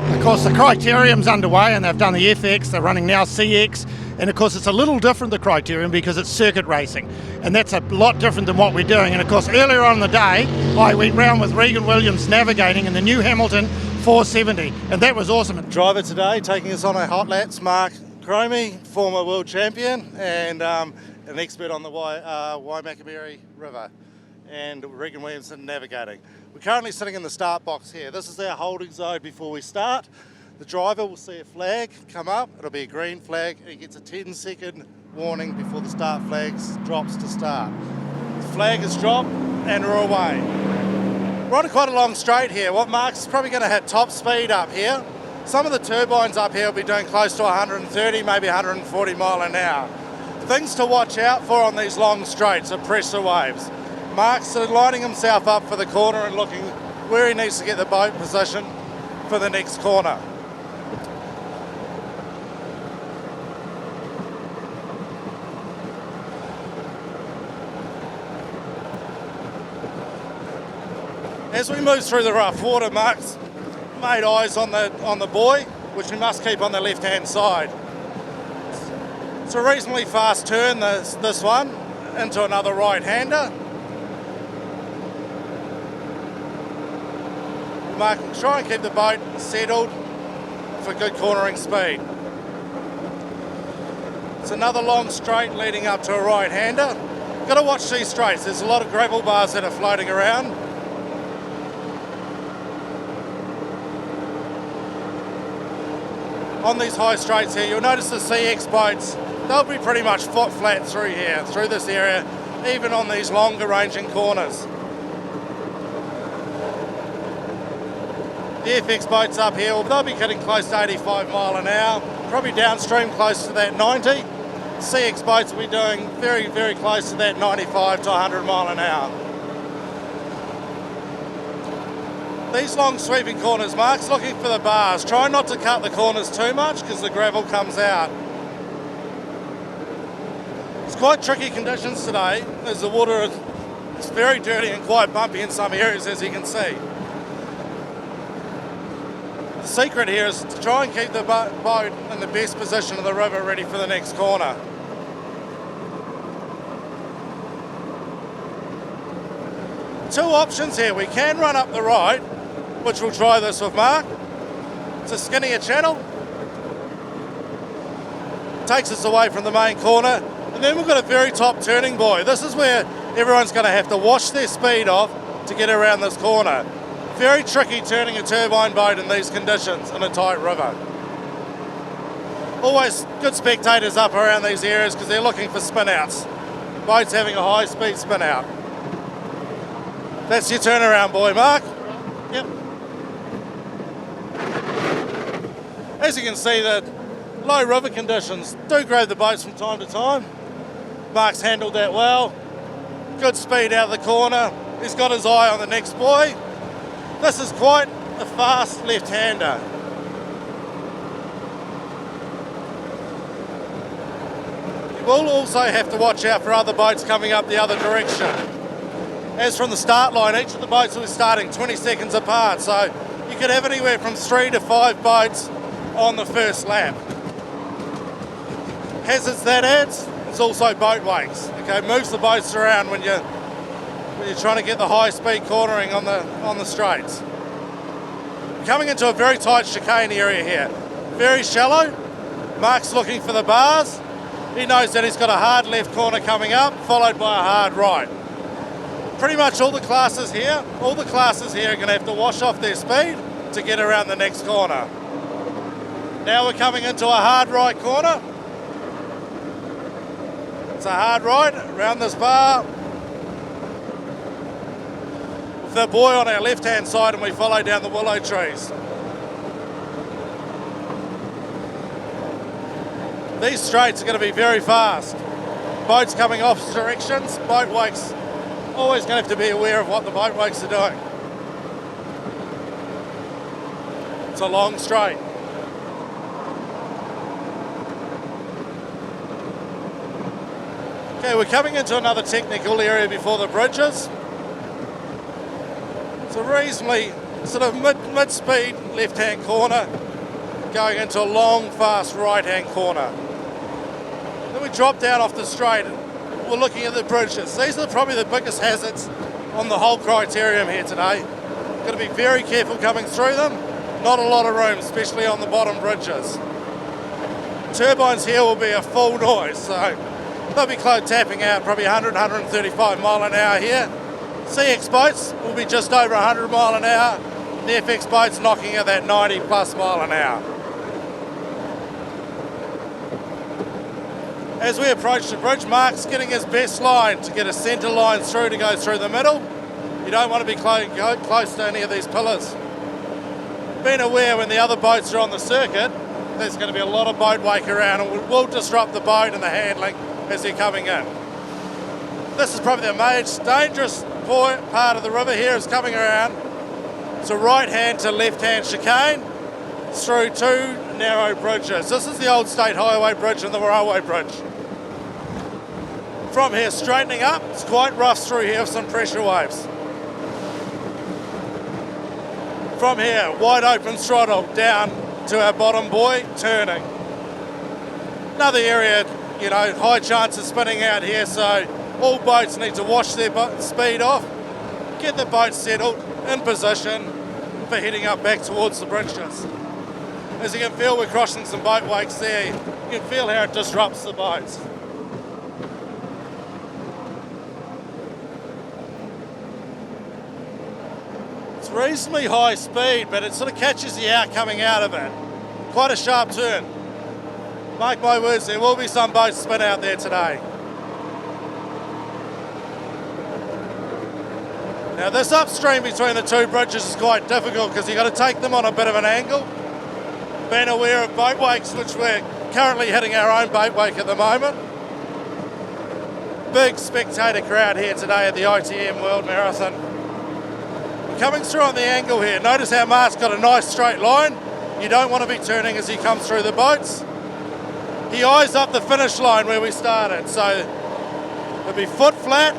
Of course, the Criterium's underway and they've done the FX, they're running now CX, and of course it's a little different, the Criterium, because it's circuit racing, and that's a lot different than what we're doing. And of course, earlier on in the day, I went round with Regan Williamson navigating in the new Hamilton 470, and that was awesome. Driver today taking us on our hot laps, Mark Cromie, former world champion and an expert on the Waimakaberi River, and Regan Williamson navigating. We're currently sitting in the start box here. This is our holding zone before we start. The driver will see a flag come up. It'll be a green flag, and he gets a 10-second warning before the start flag drops to start. The flag is dropped and we're away. We're on quite a long straight here. What Mark's probably going to hit top speed up here. Some of the turbines up here will be doing close to 130, maybe 140 mile an hour. Things to watch out for on these long straights are pressure waves. Mark's lining himself up for the corner and looking where he needs to get the boat position for the next corner. As we move through the rough water, Mark's made eyes on the buoy, which we must keep on the left-hand side. It's a reasonably fast turn, this one, into another right-hander. Mark, try and keep the boat settled for good cornering speed. It's another long straight leading up to a right-hander. Got to watch these straights. There's a lot of gravel bars that are floating around. On these high straights here, you'll notice the CX boats, they'll be pretty much foot flat through here, through this area, even on these longer ranging corners. The FX boats up here, they'll be getting close to 85 mile an hour, probably downstream close to that 90. CX boats will be doing very, very close to that 95 to 100 mile an hour. These long sweeping corners, Mark's looking for the bars. Try not to cut the corners too much because the gravel comes out. It's quite tricky conditions today as the water is very dirty and quite bumpy in some areas, as you can see. The secret here is to try and keep the boat in the best position of the river ready for the next corner. Two options here. We can run up the right, which we'll try this with Mark. It's a skinnier channel. Takes us away from the main corner. And then we've got a very top turning buoy. This is where everyone's going to have to wash their speed off to get around this corner. Very tricky turning a turbine boat in these conditions in a tight river. Always good spectators up around these areas because they're looking for spin outs. Boats having a high speed spin out. That's your turnaround buoy, Mark. Yep. As you can see, the low river conditions do grab the boats from time to time. Mark's handled that well. Good speed out of the corner. He's got his eye on the next buoy. This is quite a fast left-hander. You will also have to watch out for other boats coming up the other direction. As from the start line, each of the boats will be starting 20 seconds apart, so you could have anywhere from 3 to 5 boats on the first lap. Hazards that adds, it's also boat wakes. Okay, moves the boats around when you're trying to get the high speed cornering on the straights. Coming into a very tight chicane area here. Very shallow. Mark's looking for the bars. He knows that he's got a hard left corner coming up, followed by a hard right. Pretty much all the classes here are going to have to wash off their speed to get around the next corner. Now we're coming into a hard right corner. It's a hard right around this bar. With the buoy on our left-hand side, and we follow down the willow trees. These straights are going to be very fast. Boats coming opposite directions, boat wakes. Always going to have to be aware of what the boat wakes are doing. It's a long straight. Okay, we're coming into another technical area before the bridges. It's a reasonably sort of mid-speed left-hand corner, going into a long, fast right-hand corner. Then we drop down off the straight. We're looking at the bridges. These are probably the biggest hazards on the whole Criterium here today. Got to be very careful coming through them. Not a lot of room, especially on the bottom bridges. Turbines here will be a full noise, so they'll be close tapping out probably 100, 135 mile an hour here. CX boats will be just over 100 mile an hour. The FX boats knocking at that 90 plus mile an hour. As we approach the bridge, Mark's getting his best line to get a centre line through to go through the middle. You don't want to be close to any of these pillars. Being aware when the other boats are on the circuit, there's going to be a lot of boat wake around and will disrupt the boat and the handling as they're coming in. This is probably the most dangerous part of the river here is coming around. It's a right-hand to left-hand chicane through two narrow bridges. This is the old State Highway Bridge and the Railway Bridge. From here, straightening up, it's quite rough through here with some pressure waves. From here, wide open throttle down to our bottom buoy, turning. Another area, high chance of spinning out here, so all boats need to wash their speed off, get the boat settled, in position for heading up back towards the bridges. As you can feel, we're crossing some boat wakes there. You can feel how it disrupts the boats. It's reasonably high speed, but it sort of catches you out coming out of it. Quite a sharp turn. Mark my words, there will be some boats spin out there today. Now this upstream between the two bridges is quite difficult because you've got to take them on a bit of an angle. Being aware of boat wakes, which we're currently hitting our own boat wake at the moment. Big spectator crowd here today at the ITM World Marathon. We're coming through on the angle here. Notice how Mark's got a nice straight line. You don't want to be turning as he comes through the boats. He eyes up the finish line where we started, so he'll be foot flat.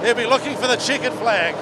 He'll be looking for the checkered flag.